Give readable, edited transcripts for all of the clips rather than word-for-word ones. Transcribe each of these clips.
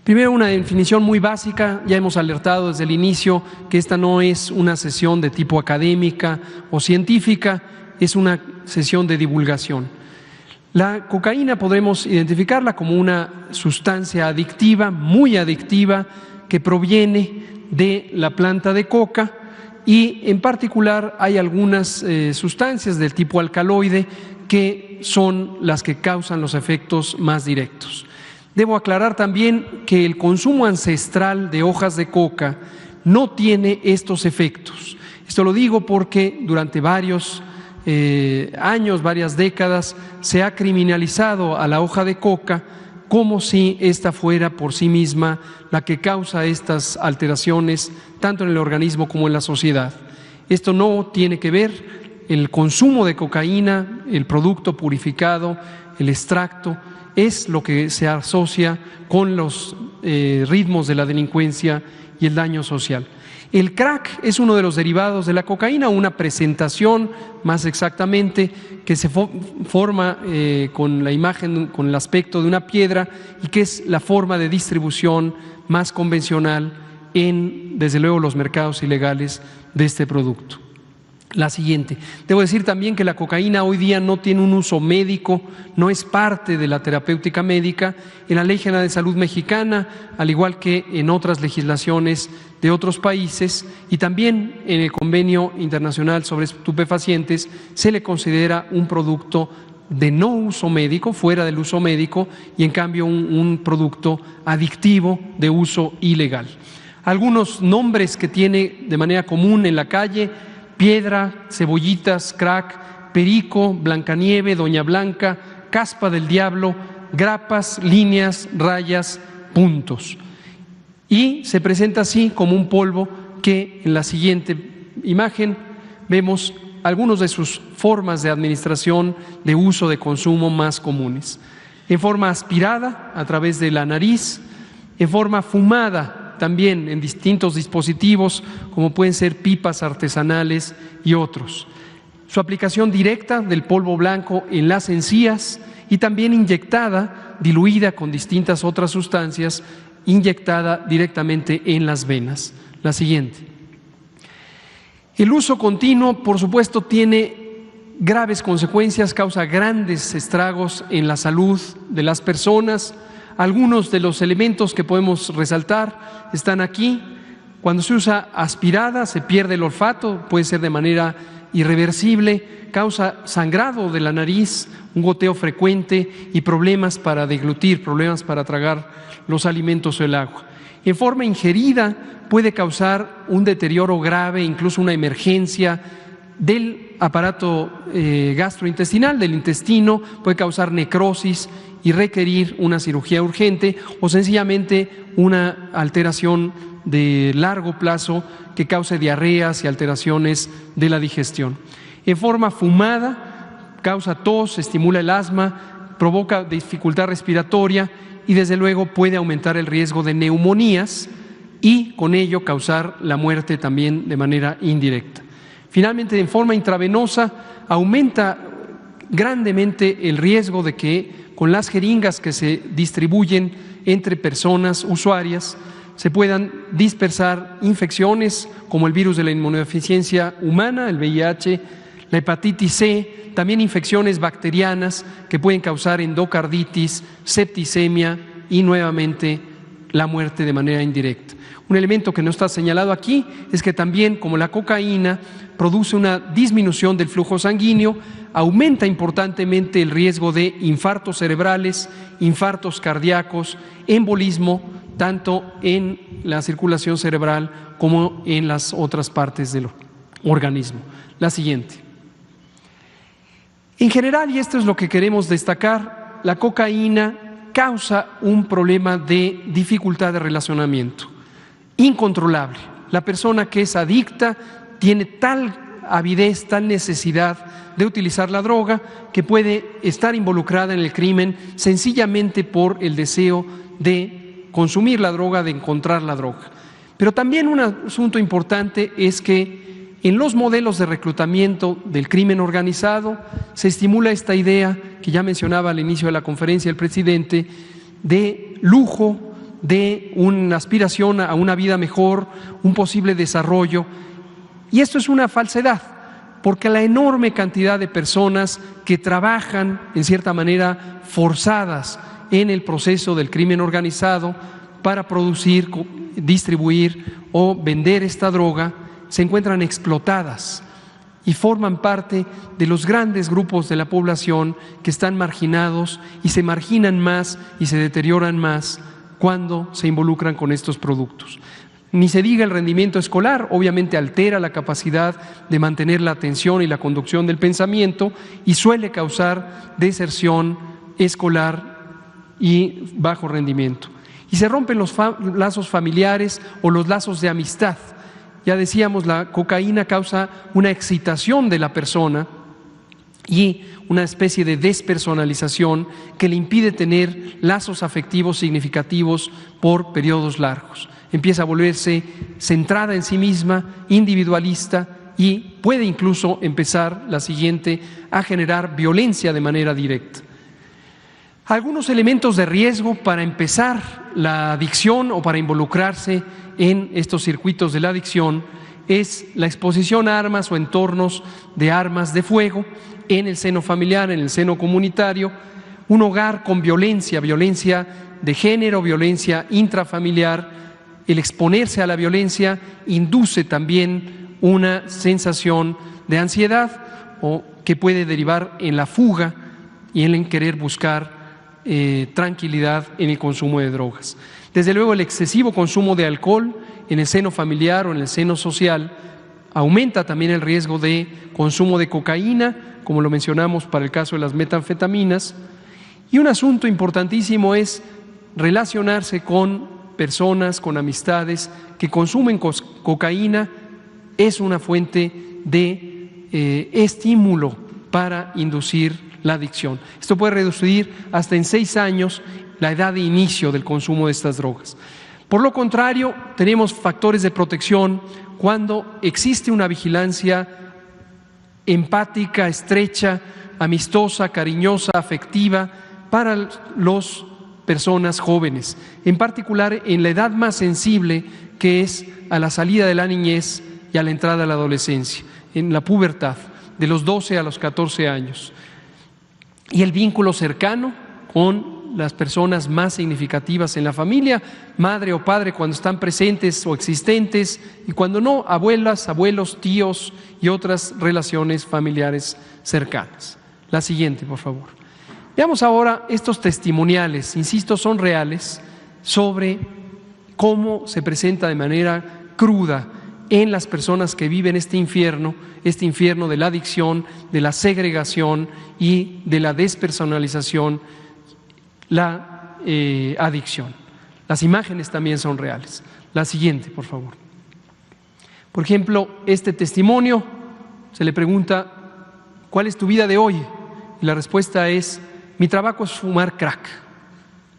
Primero, una definición muy básica. Ya hemos alertado desde el inicio que esta no es una sesión de tipo académica o científica, es una sesión de divulgación. La cocaína podremos identificarla como una sustancia adictiva, muy adictiva, que proviene de la planta de coca, y en particular hay algunas sustancias del tipo alcaloide que son las que causan los efectos más directos. Debo aclarar también que el consumo ancestral de hojas de coca no tiene estos efectos. Esto lo digo porque durante varios años, varias décadas, se ha criminalizado a la hoja de coca como si ésta fuera por sí misma la que causa estas alteraciones tanto en el organismo como en la sociedad. Esto no tiene que ver. El consumo de cocaína, el producto purificado, el extracto, es lo que se asocia con los ritmos de la delincuencia y el daño social. El crack es uno de los derivados de la cocaína, una presentación más exactamente que se forma con la imagen, con el aspecto de una piedra, y que es la forma de distribución más convencional en, desde luego, los mercados ilegales de este producto. La siguiente. Debo decir también que la cocaína hoy día no tiene un uso médico, no es parte de la terapéutica médica. En la Ley General de Salud Mexicana, al igual que en otras legislaciones de otros países, y también en el Convenio Internacional sobre Estupefacientes, se le considera un producto de no uso médico, fuera del uso médico, y en cambio un producto adictivo de uso ilegal. Algunos nombres que tiene de manera común en la calle: piedra, cebollitas, crack, perico, Blancanieve, Doña Blanca, caspa del diablo, grapas, líneas, rayas, puntos. Y se presenta así como un polvo que en la siguiente imagen vemos algunos de sus formas de administración, de uso, de consumo más comunes. En forma aspirada a través de la nariz, en forma fumada también en distintos dispositivos como pueden ser pipas artesanales y otros. Su aplicación directa del polvo blanco en las encías, y también inyectada, diluida con distintas otras sustancias, inyectada directamente en las venas. La siguiente. El uso continuo, por supuesto, tiene graves consecuencias, causa grandes estragos en la salud de las personas. Algunos de los elementos que podemos resaltar están aquí. Cuando se usa aspirada se pierde el olfato, puede ser de manera irreversible, causa sangrado de la nariz, un goteo frecuente y problemas para deglutir, problemas para tragar los alimentos o el agua. En forma ingerida puede causar un deterioro grave, incluso una emergencia del aparato gastrointestinal, del intestino, puede causar necrosis y requerir una cirugía urgente, o sencillamente una alteración de largo plazo que cause diarreas y alteraciones de la digestión. En forma fumada causa tos, estimula el asma, provoca dificultad respiratoria y desde luego puede aumentar el riesgo de neumonías y con ello causar la muerte también de manera indirecta. Finalmente, en forma intravenosa aumenta grandemente el riesgo de que con las jeringas que se distribuyen entre personas usuarias se puedan dispersar infecciones como el virus de la inmunodeficiencia humana, el VIH, la hepatitis C, también infecciones bacterianas que pueden causar endocarditis, septicemia y nuevamente la muerte de manera indirecta. Un elemento que no está señalado aquí es que también, como la cocaína, produce una disminución del flujo sanguíneo, aumenta importantemente el riesgo de infartos cerebrales, infartos cardíacos, embolismo, tanto en la circulación cerebral como en las otras partes del organismo. La siguiente. En general, y esto es lo que queremos destacar, la cocaína causa un problema de dificultad de relacionamiento incontrolable. La persona que es adicta tiene tal avidez, tal necesidad de utilizar la droga que puede estar involucrada en el crimen sencillamente por el deseo de consumir la droga, de encontrar la droga. Pero también un asunto importante es que en los modelos de reclutamiento del crimen organizado se estimula esta idea que ya mencionaba al inicio de la conferencia el presidente de lujo, de una aspiración a una vida mejor, un posible desarrollo. Y esto es una falsedad, porque la enorme cantidad de personas que trabajan, en cierta manera, forzadas en el proceso del crimen organizado para producir, distribuir o vender esta droga, se encuentran explotadas y forman parte de los grandes grupos de la población que están marginados y se marginan más y se deterioran más cuando se involucran con estos productos. Ni se diga el rendimiento escolar, obviamente altera la capacidad de mantener la atención y la conducción del pensamiento y suele causar deserción escolar y bajo rendimiento. Y se rompen los lazos familiares o los lazos de amistad. Ya decíamos, la cocaína causa una excitación de la persona y una especie de despersonalización que le impide tener lazos afectivos significativos por periodos largos. Empieza a volverse centrada en sí misma, individualista y puede incluso empezar, la siguiente, a generar violencia de manera directa. Algunos elementos de riesgo para empezar la adicción o para involucrarse en estos circuitos de la adicción es la exposición a armas o entornos de armas de fuego en el seno familiar, en el seno comunitario, un hogar con violencia, violencia de género, violencia intrafamiliar. El exponerse a la violencia induce también una sensación de ansiedad o que puede derivar en la fuga y en el querer buscar tranquilidad en el consumo de drogas. Desde luego, el excesivo consumo de alcohol en el seno familiar o en el seno social aumenta también el riesgo de consumo de cocaína, como lo mencionamos para el caso de las metanfetaminas. Y un asunto importantísimo es relacionarse con personas, con amistades que consumen cocaína. Es una fuente de estímulo para inducir la adicción. Esto puede reducir hasta en 6 años la edad de inicio del consumo de estas drogas. Por lo contrario, tenemos factores de protección cuando existe una vigilancia empática, estrecha, amistosa, cariñosa, afectiva para las personas jóvenes, en particular en la edad más sensible, que es a la salida de la niñez y a la entrada a la adolescencia, en la pubertad, de los 12 a los 14 años. Y el vínculo cercano con las personas más significativas en la familia, madre o padre cuando están presentes o existentes, y cuando no, abuelas, abuelos, tíos y otras relaciones familiares cercanas. La siguiente, por favor. Veamos ahora estos testimoniales, insisto, son reales, sobre cómo se presenta de manera cruda en las personas que viven este infierno de la adicción, de la segregación y de la despersonalización, la adicción. Las imágenes también son reales. La siguiente, por favor. Por ejemplo, este testimonio, se le pregunta, ¿cuál es tu vida de hoy? Y la respuesta es, mi trabajo es fumar crack.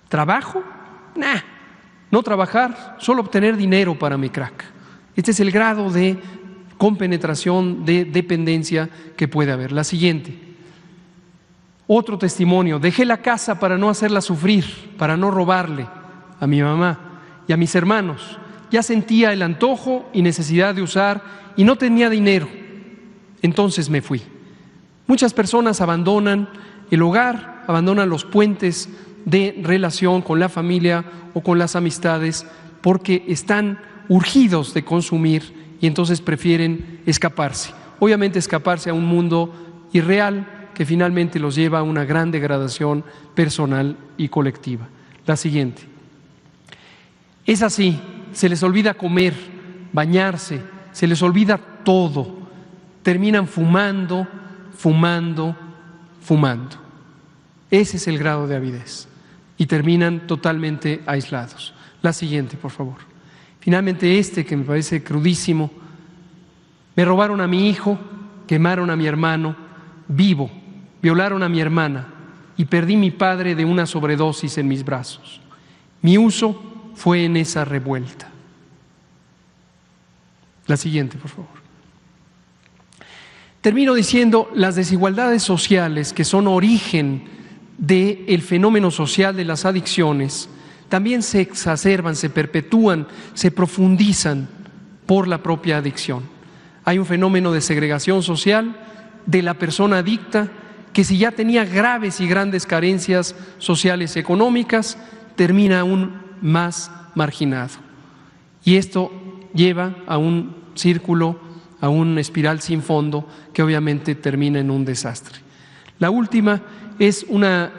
¿Trabajo? Nah, no trabajar, solo obtener dinero para mi crack. Este es el grado de compenetración, de dependencia que puede haber. La siguiente. Otro testimonio, dejé la casa para no hacerla sufrir, para no robarle a mi mamá y a mis hermanos. Ya sentía el antojo y necesidad de usar y no tenía dinero. Entonces me fui. Muchas personas abandonan el hogar, abandonan los puentes de relación con la familia o con las amistades porque están urgidos de consumir y entonces prefieren escaparse. Obviamente escaparse a un mundo irreal que finalmente los lleva a una gran degradación personal y colectiva. La siguiente. Es así, se les olvida comer, bañarse, se les olvida todo. Terminan fumando, fumando, fumando. Ese es el grado de avidez y terminan totalmente aislados. La siguiente, por favor. Finalmente que me parece crudísimo. Me robaron a mi hijo, quemaron a mi hermano vivo, violaron a mi hermana y perdí mi padre de una sobredosis en mis brazos. Mi uso fue en esa revuelta. La siguiente, por favor. Termino diciendo, las desigualdades sociales que son origen del fenómeno social de las adicciones también se exacerban, se perpetúan, se profundizan por la propia adicción. Hay un fenómeno de segregación social de la persona adicta que, si ya tenía graves y grandes carencias sociales y económicas, termina aún más marginado. Y esto lleva a un círculo, a una espiral sin fondo que obviamente termina en un desastre. La última es una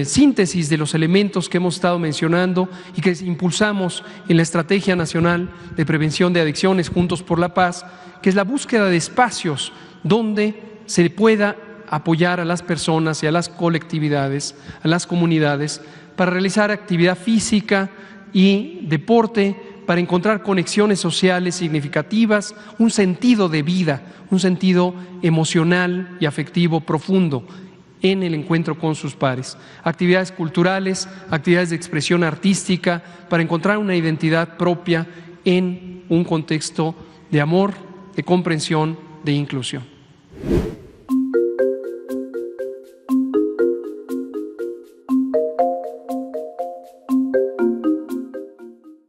síntesis de los elementos que hemos estado mencionando y que impulsamos en la Estrategia Nacional de Prevención de Adicciones Juntos por la Paz, que es la búsqueda de espacios donde se pueda apoyar a las personas y a las colectividades, a las comunidades, para realizar actividad física y deporte, para encontrar conexiones sociales significativas, un sentido de vida, un sentido emocional y afectivo profundo en el encuentro con sus pares. Actividades culturales, actividades de expresión artística, para encontrar una identidad propia en un contexto de amor, de comprensión, de inclusión.